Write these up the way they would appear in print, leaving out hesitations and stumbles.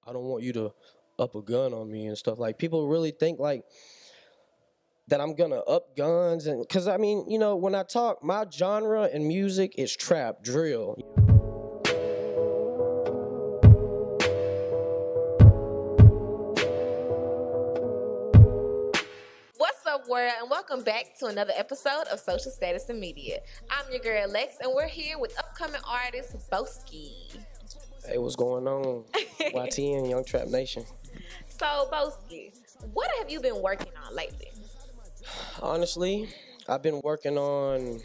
I don't want you to up a gun on me and stuff. Like people really think like that I'm gonna up guns and because I mean, you know, when I talk, my genre in music is trap, drill. What's up, world, and welcome back to another episode of Social Status and Media. I'm your girl Lex, and we're here with upcoming artist Boowki. Hey, what's going on? YTN Young Trap Nation. So, Boowki, what have you been working on lately? Honestly, I've been working on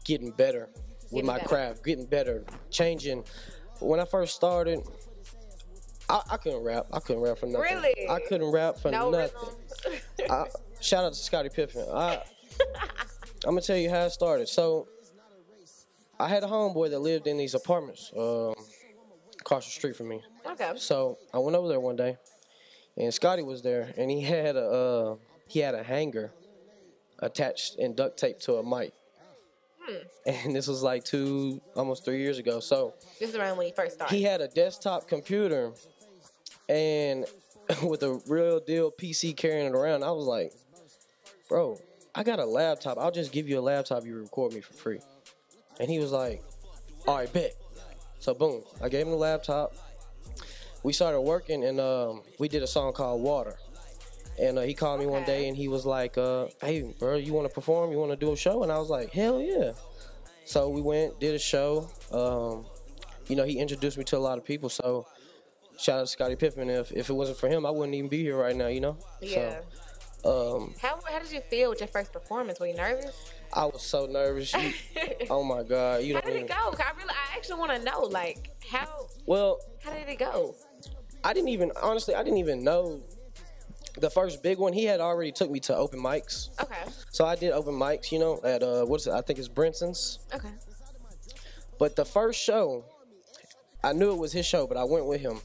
getting better with my craft, getting better, changing. When I first started, I couldn't rap. I couldn't rap for nothing. Really? I couldn't rap for nothing. Rhythm. Shout out to Scottie Pippen. I'm gonna tell you how it started. So I had a homeboy that lived in these apartments across the street from me. Okay. So I went over there one day, and Scottie was there, and he had a hanger attached and duct taped to a mic. And this was like almost 3 years ago. So This is around when you first started. he had a desktop computer and with a real deal PC carrying it around. I was like, bro, I got a laptop. I'll just give you a laptop. You record me for free. And he was like, all right, bet. So boom, I gave him the laptop. We started working and we did a song called Water. And he called me one day and he was like, hey, bro, you want to perform? You want to do a show? And I was like, hell yeah. So we went, did a show. You know, he introduced me to a lot of people. So shout out to Scottie Pippen. If it wasn't for him, I wouldn't even be here right now, you know? Yeah. So, How did you feel with your first performance? Were you nervous? I was so nervous. Oh my God. You How don't did even, it go? 'Cause I actually want to know, like, how did it go? I didn't even know. The first big one, he had already took me to open mics. Okay. So I did open mics, you know, at I think it's Brinson's. Okay. But the first show, I knew it was his show, but I went with him,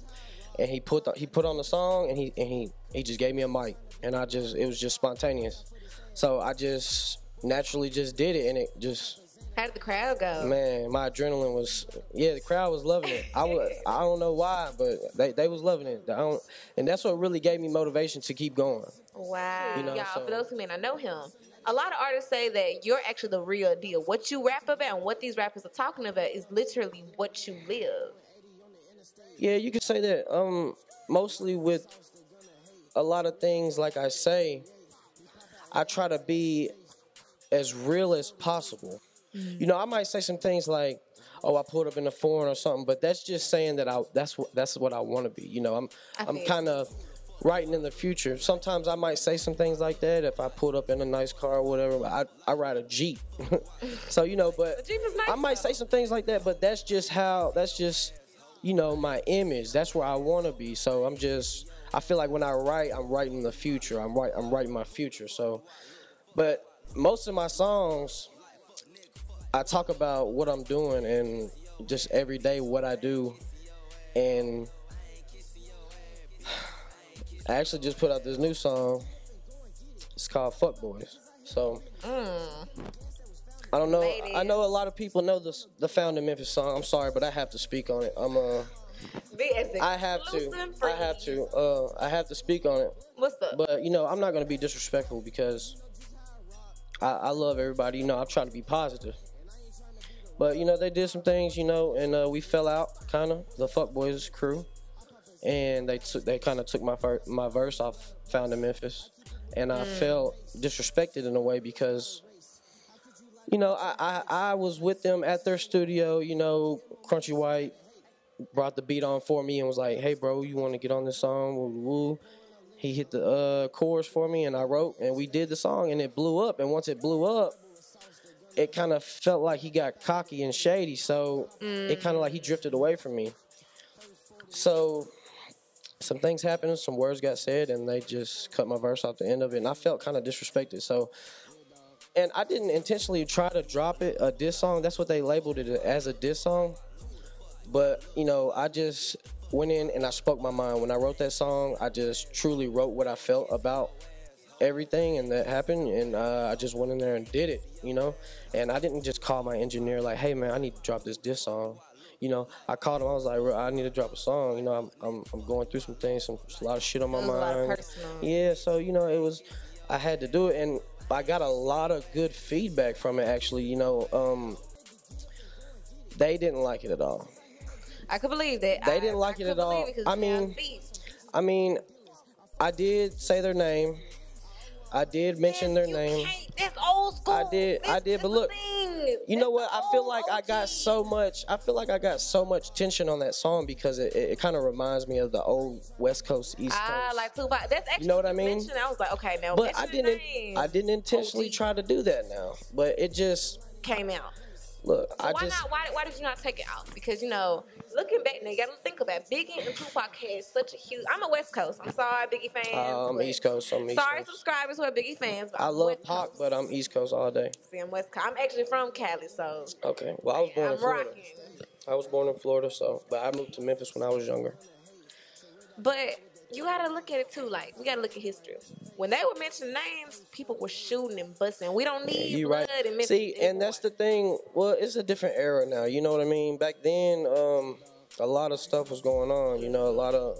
and he put on the song, and he just gave me a mic, and it was just spontaneous. So I just naturally just did it, and it just. How did the crowd go? Man, my adrenaline was, the crowd was loving it. I don't know why, but they was loving it. And that's what really gave me motivation to keep going. Wow. You know, Y'all, so- for those who may not know him, a lot of artists say that you're actually the real deal. What you rap about and what these rappers are talking about is literally what you live. Yeah, you could say that. Mostly with a lot of things, like I say, I try to be as real as possible. You know, I might say some things like, "Oh, I pulled up in a foreign" or something, but that's just saying that that's what I want to be. You know, I'm kind of writing in the future. Sometimes I might say some things like that if I pulled up in a nice car or whatever. I ride a Jeep, so you know. But Jeep is nice, I might say some things like that, but that's just you know, my image. That's where I want to be. So I feel like when I write, I'm writing the future. I'm writing my future. So, but most of my songs, I talk about what I'm doing and just every day what I do. And I actually just put out this new song. It's called FxckBoys. So I don't know. Ladies. I know a lot of people know the Found in Memphis song. I'm sorry, but I have to speak on it. I have to speak on it. What's up? But you know, I'm not gonna be disrespectful because I love everybody. You know, I'm trying to be positive. But, you know, they did some things, you know, and we fell out, kind of, the FxckBoys crew. And they kind of took my verse off Found in Memphis. And I felt disrespected in a way because, you know, I was with them at their studio, you know, Crunchy White brought the beat on for me and was like, hey, bro, you want to get on this song? Woo, woo. He hit the chorus for me and I wrote and we did the song and it blew up. And once it blew up, it kind of felt like he got cocky and shady, so it kind of like he drifted away from me. So some things happened, some words got said, and they just cut my verse off the end of it, and I felt kind of disrespected. So, and I didn't intentionally try to drop it, a diss song. That's what they labeled it as, a diss song. But, you know, I just went in and I spoke my mind. When I wrote that song, I just truly wrote what I felt about everything and that happened, and I just went in there and did it, you know. And I didn't just call my engineer like, hey man, I need to drop this diss song. you know, I called him. I was like, I need to drop a song. You know, I'm going through some things, a lot of shit on my mind. A lot of personal. Yeah, so you know, I had to do it, and I got a lot of good feedback from it. Actually, you know, they didn't like it at all. I could believe that. They didn't like it at all. I mean, I did say their name. I did mention their name. That's old school. I did, but look, you know what? I feel like I got so much tension on that song because it kind of reminds me of the old West Coast, East Coast. Like Tupac. That's actually, you know what I mean? I was like, okay, now. But I didn't intentionally try to do that now. But it just came out. Look, so why did you not take it out? Because, you know, looking back now, you got to think about it. Biggie and Tupac had such a huge... I'm a West Coast. I'm sorry, Biggie fans. I'm East Coast. Sorry, subscribers who are Biggie fans. But I love Pac, but I'm East Coast all day. See, I'm West Coast. I'm actually from Cali, so... Okay. Well, I was born in Florida. I was born in Florida, but I moved to Memphis when I was younger. But... you gotta look at it too. Like, we gotta look at history. When they were mentioning names, people were shooting and busting. We don't need blood and Memphis. See, and that's the thing. Well, it's a different era now. You know what I mean? Back then, a lot of stuff was going on. You know, a lot of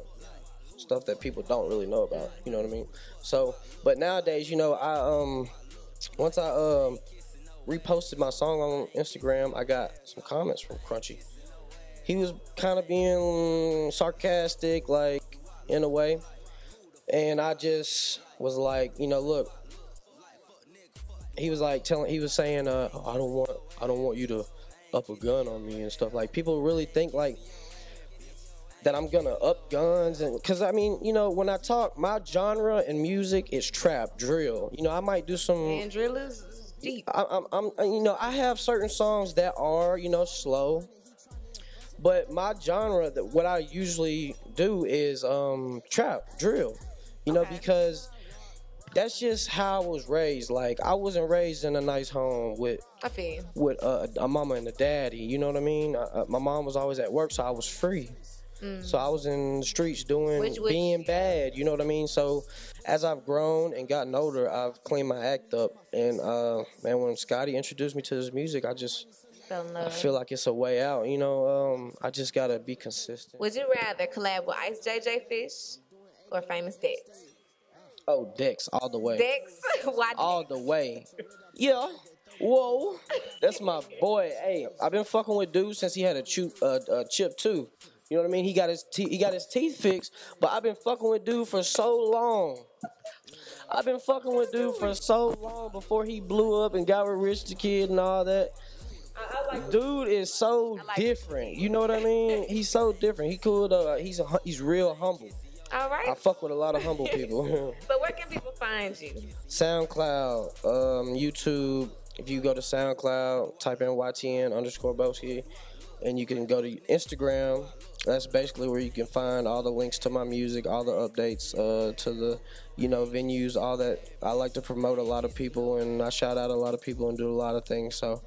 stuff that people don't really know about. You know what I mean? So, but nowadays, you know, once I reposted my song on Instagram, I got some comments from Crunchy. He was kind of being sarcastic, like, in a way, and I just was like, you know, look, he was saying, I don't want you to up a gun on me and stuff. Like, people really think like that I'm gonna up guns, and because I mean, you know, when I talk, my genre in music is trap, drill. You know, I might do some. And drill is deep. I'm you know, I have certain songs that are, you know, slow. But my genre, what I usually do is trap, drill, you know, because that's just how I was raised. Like, I wasn't raised in a nice home with a mama and a daddy, you know what I mean? My mom was always at work, so I was free. So I was in the streets being bad, you know what I mean? So as I've grown and gotten older, I've cleaned my act up. And, man, when Scotty introduced me to this music, I feel like it's a way out, you know. I just gotta be consistent. Would you rather collab with Ice JJ Fish or Famous Dex? Oh, Dex, all the way. Dex? Why Dex? All the way. Yeah. Whoa. That's my boy. Hey, I've been fucking with dude since he had a chip too. You know what I mean? He got his teeth fixed, but I've been fucking with dude for so long. I've been fucking with dude for so long before he blew up and got with Rich the Kid and all that. Dude is so different. You know what I mean? He's so different. He cool though. He's real humble. All right. I fuck with a lot of humble people. So where can people find you? SoundCloud, YouTube. If you go to SoundCloud, type in YTN_Boskee, and you can go to Instagram. That's basically where you can find all the links to my music, all the updates to the, you know, venues, all that. I like to promote a lot of people, and I shout out a lot of people and do a lot of things. So.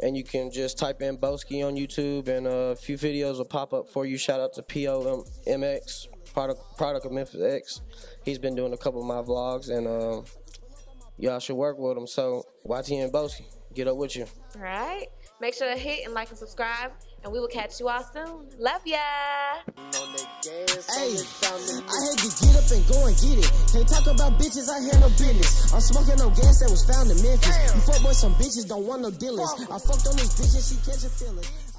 And you can just type in Boskee on YouTube, and a few videos will pop up for you. Shout out to POMX, product of Memphis X. He's been doing a couple of my vlogs, and y'all should work with him. So YTN Boskee, get up with you. All right. Make sure to hit and like and subscribe, and we will catch you all soon. Love ya. Hey, I had to get up and go and get it. Can't talk about bitches, I had no business. I'm smoking on gas that was found in Memphis. You fuck boys, some bitches don't want no dealers. I fucked on this bitch and she catching feelings.